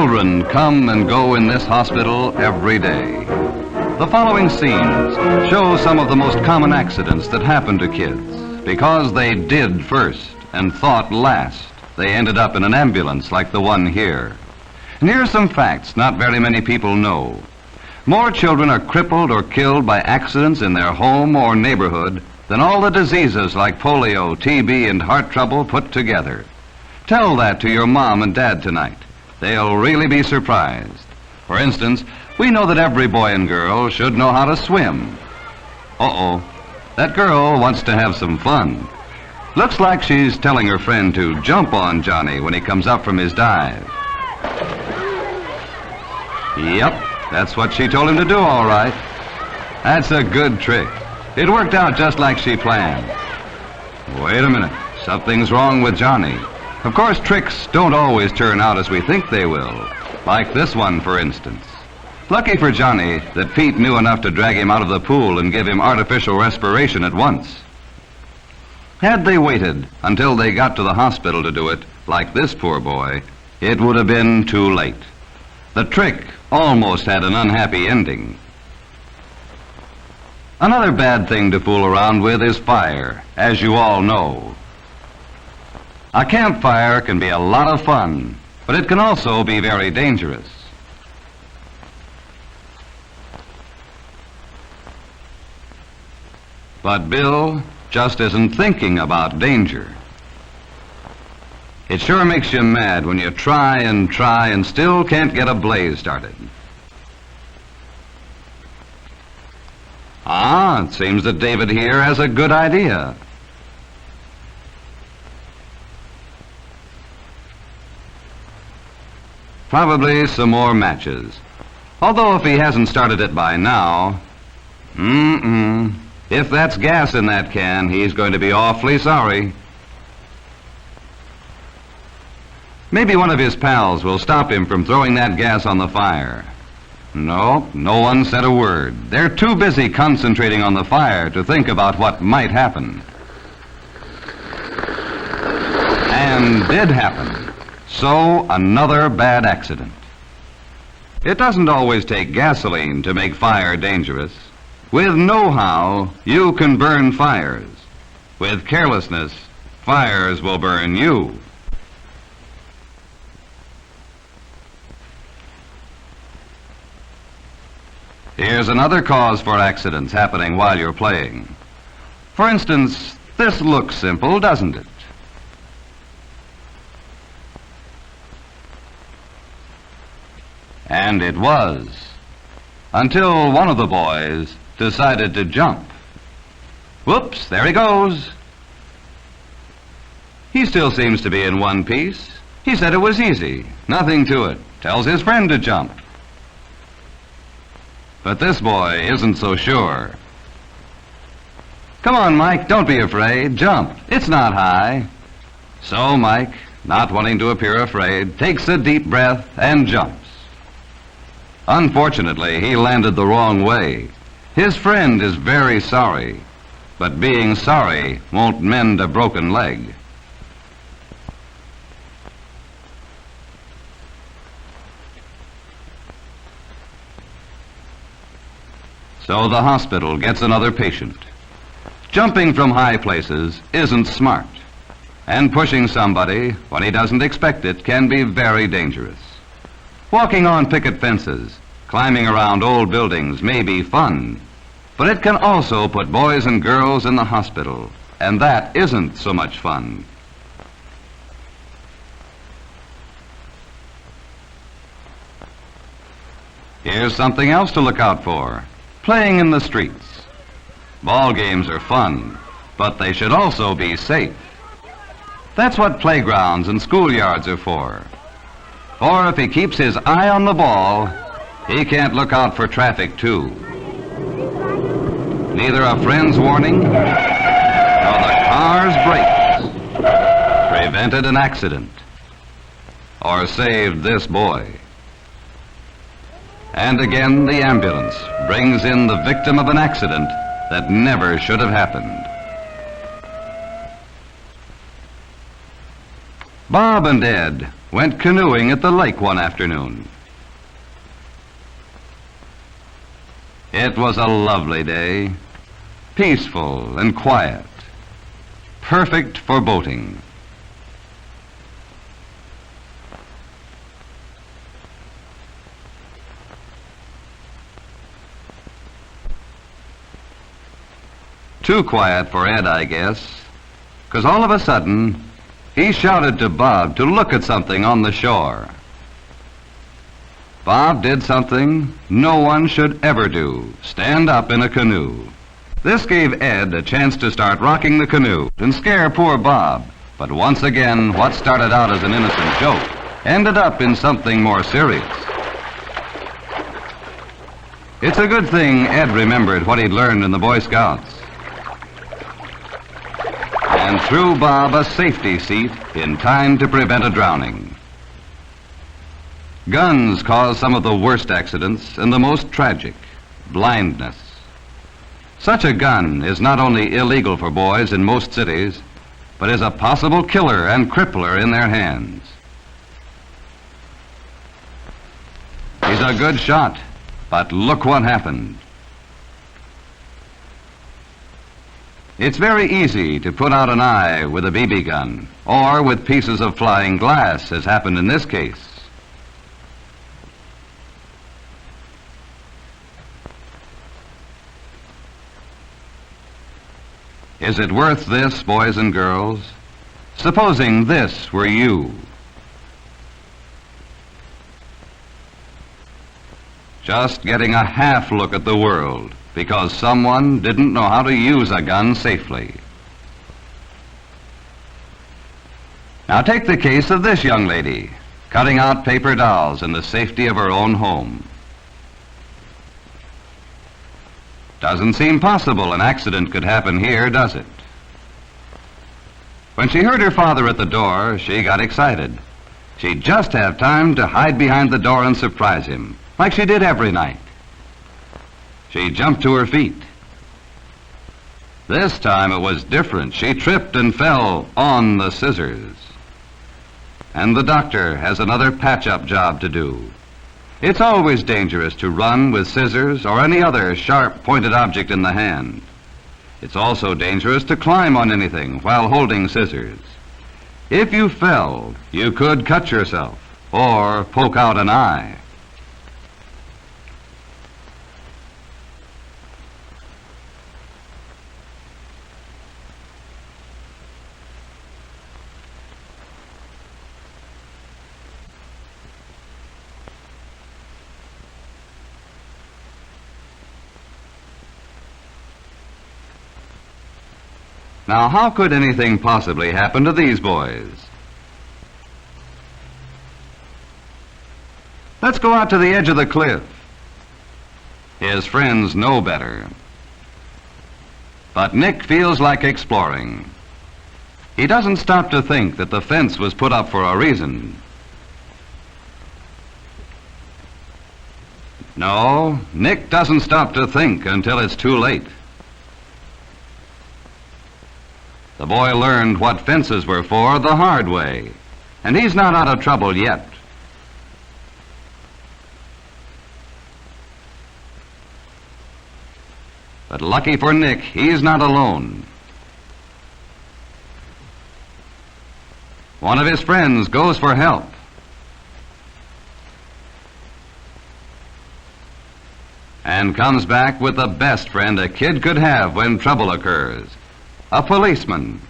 Children come and go in this hospital every day. The following scenes show some of the most common accidents that happen to kids. Because they did first and thought last, they ended up in an ambulance like the one here. And here are some facts not very many people know. More children are crippled or killed by accidents in their home or neighborhood than all the diseases like polio, TB, and heart trouble put together. Tell that to your mom and dad tonight. They'll really be surprised. For instance, we know that every boy and girl should know how to swim. Uh-oh, that girl wants to have some fun. Looks like she's telling her friend to jump on Johnny when he comes up from his dive. Yep, that's what she told him to do, all right. That's a good trick. It worked out just like she planned. Wait a minute, something's wrong with Johnny. Of course, tricks don't always turn out as we think they will. Like this one, for instance. Lucky for Johnny that Pete knew enough to drag him out of the pool and give him artificial respiration at once. Had they waited until they got to the hospital to do it, like this poor boy, it would have been too late. The trick almost had an unhappy ending. Another bad thing to fool around with is fire, as you all know. A campfire can be a lot of fun, but it can also be very dangerous. But Bill just isn't thinking about danger. It sure makes you mad when you try and still can't get a blaze started. It seems that David here has a good idea. Probably some more matches. Although if he hasn't started it by now, if that's gas in that can, he's going to be awfully sorry. Maybe one of his pals will stop him from throwing that gas on the fire. No one said a word. They're too busy concentrating on the fire to think about what might happen. And did happen. So, another bad accident. It doesn't always take gasoline to make fire dangerous. With know-how, you can burn fires. With carelessness, fires will burn you. Here's another cause for accidents happening while you're playing. For instance, this looks simple, doesn't it? And it was, until one of the boys decided to jump. Whoops, there he goes. He still seems to be in one piece. He said it was easy, nothing to it. Tells his friend to jump. But this boy isn't so sure. Come on, Mike, don't be afraid. Jump. It's not high. So Mike, not wanting to appear afraid, takes a deep breath and jumps. Unfortunately, he landed the wrong way. His friend is very sorry, but being sorry won't mend a broken leg. So the hospital gets another patient. Jumping from high places isn't smart, and pushing somebody when he doesn't expect it can be very dangerous. Walking on picket fences, climbing around old buildings may be fun, but it can also put boys and girls in the hospital, and that isn't so much fun. Here's something else to look out for. Playing in the streets. Ball games are fun, but they should also be safe. That's what playgrounds and schoolyards are for. For if he keeps his eye on the ball, he can't look out for traffic too. Neither a friend's warning nor the car's brakes prevented an accident or saved this boy. And again, the ambulance brings in the victim of an accident that never should have happened. Bob and Ed went canoeing at the lake one afternoon. It was a lovely day, peaceful and quiet, perfect for boating. Too quiet for Ed, I guess, 'cause all of a sudden, he shouted to Bob to look at something on the shore. Bob did something no one should ever do, stand up in a canoe. This gave Ed a chance to start rocking the canoe and scare poor Bob. But once again, what started out as an innocent joke ended up in something more serious. It's a good thing Ed remembered what he'd learned in the Boy Scouts and threw Bob a safety seat in time to prevent a drowning. Guns cause some of the worst accidents and the most tragic: blindness. Such a gun is not only illegal for boys in most cities, but is a possible killer and crippler in their hands. He's a good shot, but look what happened. It's very easy to put out an eye with a BB gun, or with pieces of flying glass, as happened in this case. Is it worth this, boys and girls? Supposing this were you. Just getting a half look at the world because someone didn't know how to use a gun safely. Now take the case of this young lady, cutting out paper dolls in the safety of her own home. Doesn't seem possible an accident could happen here, does it? When she heard her father at the door, she got excited. She'd just have time to hide behind the door and surprise him, like she did every night. She jumped to her feet. This time it was different. She tripped and fell on the scissors. And the doctor has another patch-up job to do. It's always dangerous to run with scissors or any other sharp, pointed object in the hand. It's also dangerous to climb on anything while holding scissors. If you fell, you could cut yourself or poke out an eye. Now, how could anything possibly happen to these boys? Let's go out to the edge of the cliff. His friends know better. But Nick feels like exploring. He doesn't stop to think that the fence was put up for a reason. No, Nick doesn't stop to think until it's too late. The boy learned what fences were for the hard way, and he's not out of trouble yet. But lucky for Nick, he's not alone. One of his friends goes for help. And comes back with the best friend a kid could have when trouble occurs: a policeman.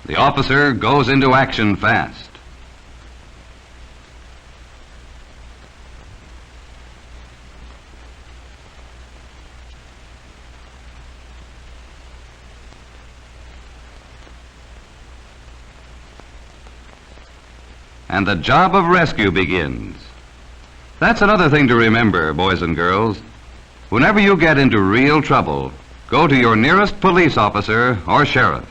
The officer goes into action fast. And the job of rescue begins. That's another thing to remember, boys and girls. Whenever you get into real trouble, go to your nearest police officer or sheriff.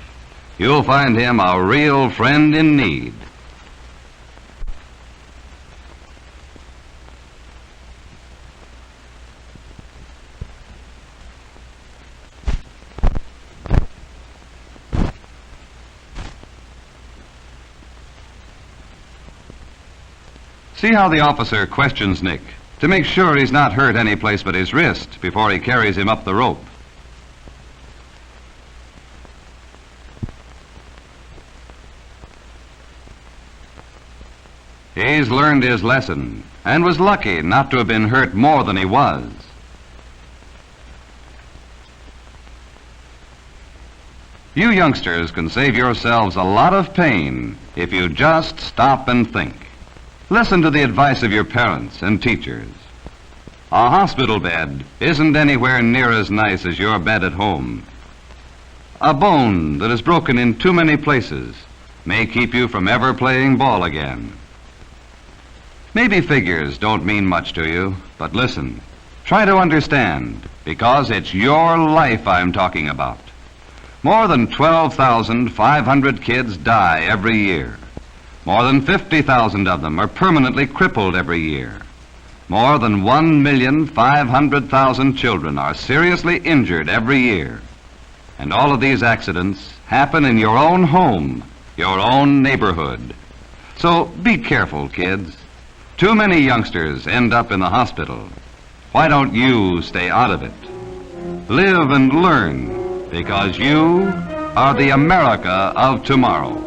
You'll find him a real friend in need. See how the officer questions Nick to make sure he's not hurt any place but his wrist before he carries him up the rope. He's learned his lesson and was lucky not to have been hurt more than he was. You youngsters can save yourselves a lot of pain if you just stop and think. Listen to the advice of your parents and teachers. A hospital bed isn't anywhere near as nice as your bed at home. A bone that is broken in too many places may keep you from ever playing ball again. Maybe figures don't mean much to you, but listen, try to understand, because it's your life I'm talking about. More than 12,500 kids die every year. More than 50,000 of them are permanently crippled every year. More than 1,500,000 children are seriously injured every year. And all of these accidents happen in your own home, your own neighborhood. So be careful, kids. Too many youngsters end up in the hospital. Why don't you stay out of it? Live and learn, because you are the America of tomorrow.